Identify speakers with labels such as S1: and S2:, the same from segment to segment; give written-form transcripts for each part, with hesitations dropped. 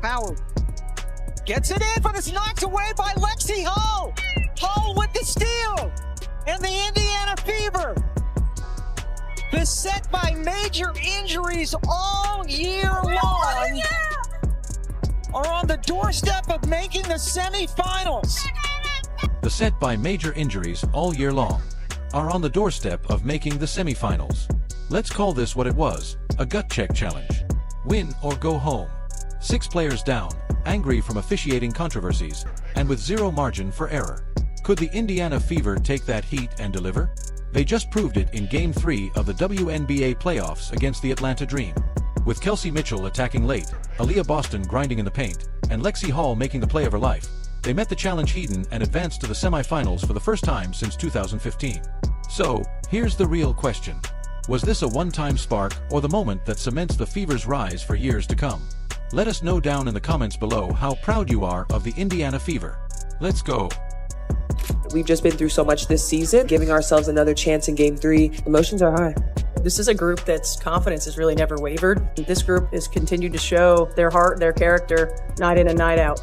S1: Howard gets it in, but it's knocked away by Lexie Hull. Hull with the steal, and the Indiana Fever, beset by major injuries all year long, are on the doorstep of making the semifinals.
S2: Beset by major injuries all year long, are on the doorstep of making the semifinals. Let's call this what it was, a gut check challenge. Win or go home. 6 players down, angry from officiating controversies, and with zero margin for error. Could the Indiana Fever take that heat and deliver? They just proved it in Game 3 of the WNBA playoffs against the Atlanta Dream. With Kelsey Mitchell attacking late, Aaliyah Boston grinding in the paint, and Lexie Hull making the play of her life, they met the challenge heaten and advanced to the semifinals for the first time since 2015. So, here's the real question. Was this a one-time spark or the moment that cements the Fever's rise for years to come? Let us know down in the comments below how proud you are of the Indiana Fever. Let's go.
S3: We've just been through so much this season, giving ourselves another chance in Game 3. Emotions are high.
S4: This is a group that's confidence has really never wavered. This group has continued to show their heart, their character, night in and night out.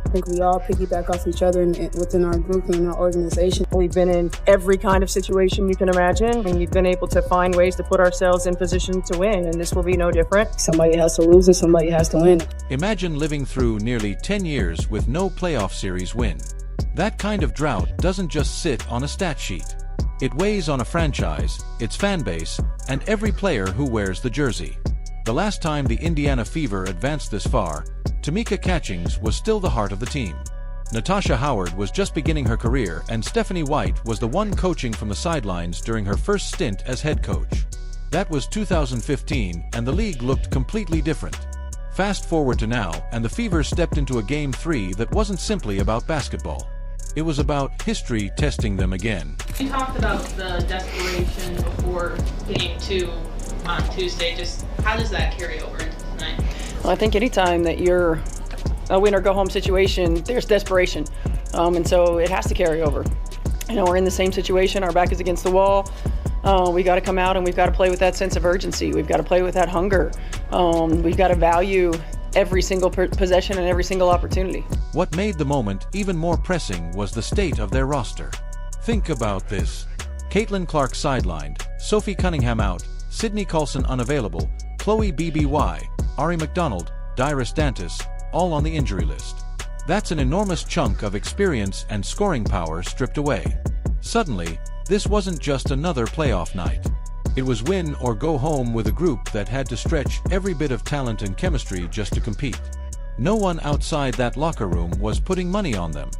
S5: I think we all piggyback off each other within our group and our organization.
S4: We've been in every kind of situation you can imagine, and we've been able to find ways to put ourselves in position to win, and this will be no different.
S5: Somebody has to lose and somebody has to win.
S2: Imagine living through nearly 10 years with no playoff series win. That kind of drought doesn't just sit on a stat sheet. It weighs on a franchise, its fan base, and every player who wears the jersey. The last time the Indiana Fever advanced this far, Tamika Catchings was still the heart of the team. Natasha Howard was just beginning her career, and Stephanie White was the one coaching from the sidelines during her first stint as head coach. That was 2015, and the league looked completely different. Fast forward to now, and the Fever stepped into a Game 3 that wasn't simply about basketball. It was about history testing them again.
S6: You talked about the desperation before Game 2 on Tuesday. Just how does that carry over into tonight?
S4: Well, I think anytime that you're a win or go home situation, there's desperation. And so it has to carry over. You know, we're in the same situation. Our back is against the wall. We got to come out and we've got to play with that sense of urgency. We've got to play with that hunger. We've got to value every single possession and every single opportunity.
S2: What made the moment even more pressing was the state of their roster. Think about this. Caitlin Clark sidelined, Sophie Cunningham out, Sydney Colson unavailable, Chloe BBY, Ari McDonald, Dyrus Dantas, all on the injury list. That's an enormous chunk of experience and scoring power stripped away. Suddenly, this wasn't just another playoff night. It was win or go home with a group that had to stretch every bit of talent and chemistry just to compete. No one outside that locker room was putting money on them.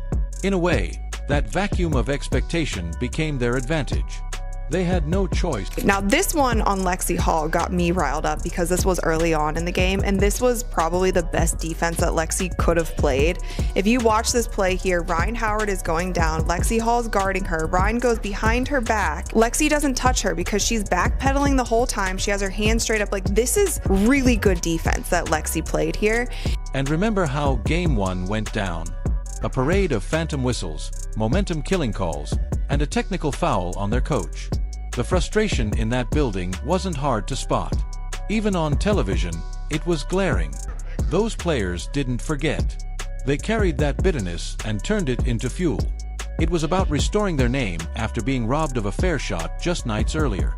S2: In a way, that vacuum of expectation became their advantage. They had no choice.
S7: Now this one on Lexie Hull got me riled up because this was early on in the game, and this was probably the best defense that Lexie could have played. If you watch this play here, Ryan Howard is going down, Lexie Hull's guarding her, Ryan goes behind her back, Lexie doesn't touch her because she's backpedaling the whole time, she has her hands straight up. Like, this is really good defense that Lexie played here.
S2: And remember how Game 1 went down. A parade of phantom whistles, momentum killing calls, and a technical foul on their coach. The frustration in that building wasn't hard to spot. Even on television, it was glaring. Those players didn't forget. They carried that bitterness and turned it into fuel. It was about restoring their name after being robbed of a fair shot just nights earlier.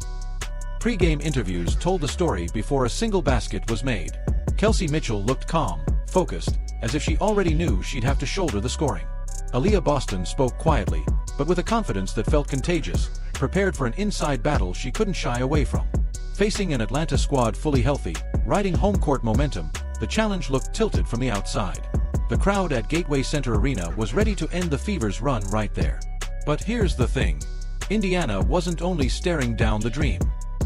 S2: Pre-game interviews told the story before a single basket was made. Kelsey Mitchell looked calm, focused, as if she already knew she'd have to shoulder the scoring. Aaliyah Boston spoke quietly, but with a confidence that felt contagious, prepared for an inside battle she couldn't shy away from. Facing an Atlanta squad fully healthy, riding home court momentum, the challenge looked tilted from the outside. The crowd at Gateway Center Arena was ready to end the Fever's run right there. But here's the thing. Indiana wasn't only staring down the dream.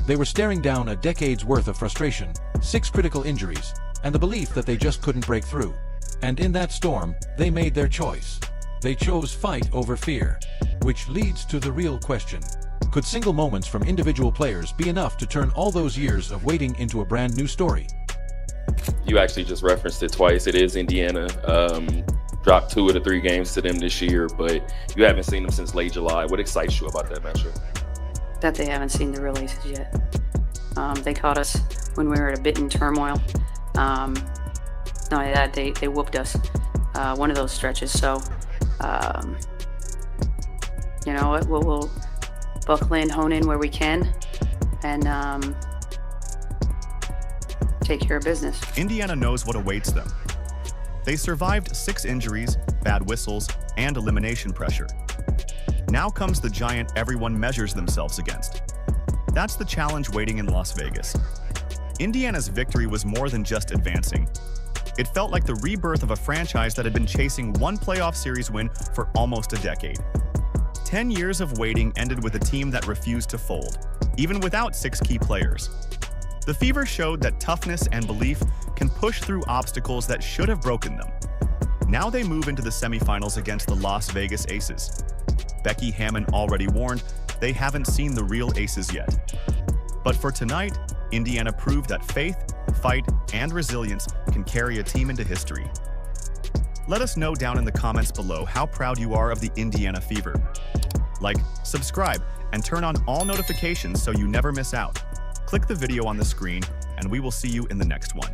S2: They were staring down a decade's worth of frustration, 6 critical injuries, and the belief that they just couldn't break through. And in that storm, they made their choice. They chose fight over fear. Which leads to the real question. Could single moments from individual players be enough to turn all those years of waiting into a brand new story?
S8: You actually just referenced it twice. It is Indiana. Dropped 2 of the 3 games to them this year, but you haven't seen them since late July. What excites you about that matchup?
S9: That they haven't seen the releases yet. They caught us when we were at a bit in turmoil. Not only that, they whooped us one of those stretches. So, you know what? We'll buckle in, hone in where we can, and take care of business.
S10: Indiana knows what awaits them. They survived 6 injuries, bad whistles, and elimination pressure. Now comes the giant everyone measures themselves against. That's the challenge waiting in Las Vegas. Indiana's victory was more than just advancing. It felt like the rebirth of a franchise that had been chasing one playoff series win for almost a decade. 10 years of waiting ended with a team that refused to fold, even without 6 key players. The Fever showed that toughness and belief can push through obstacles that should have broken them. Now they move into the semifinals against the Las Vegas Aces. Becky Hammon already warned they haven't seen the real Aces yet. But for tonight, Indiana proved that faith, fight, and resilience can carry a team into history. Let us know down in the comments below how proud you are of the Indiana Fever. Like, subscribe, and turn on all notifications so you never miss out. Click the video on the screen, and we will see you in the next one.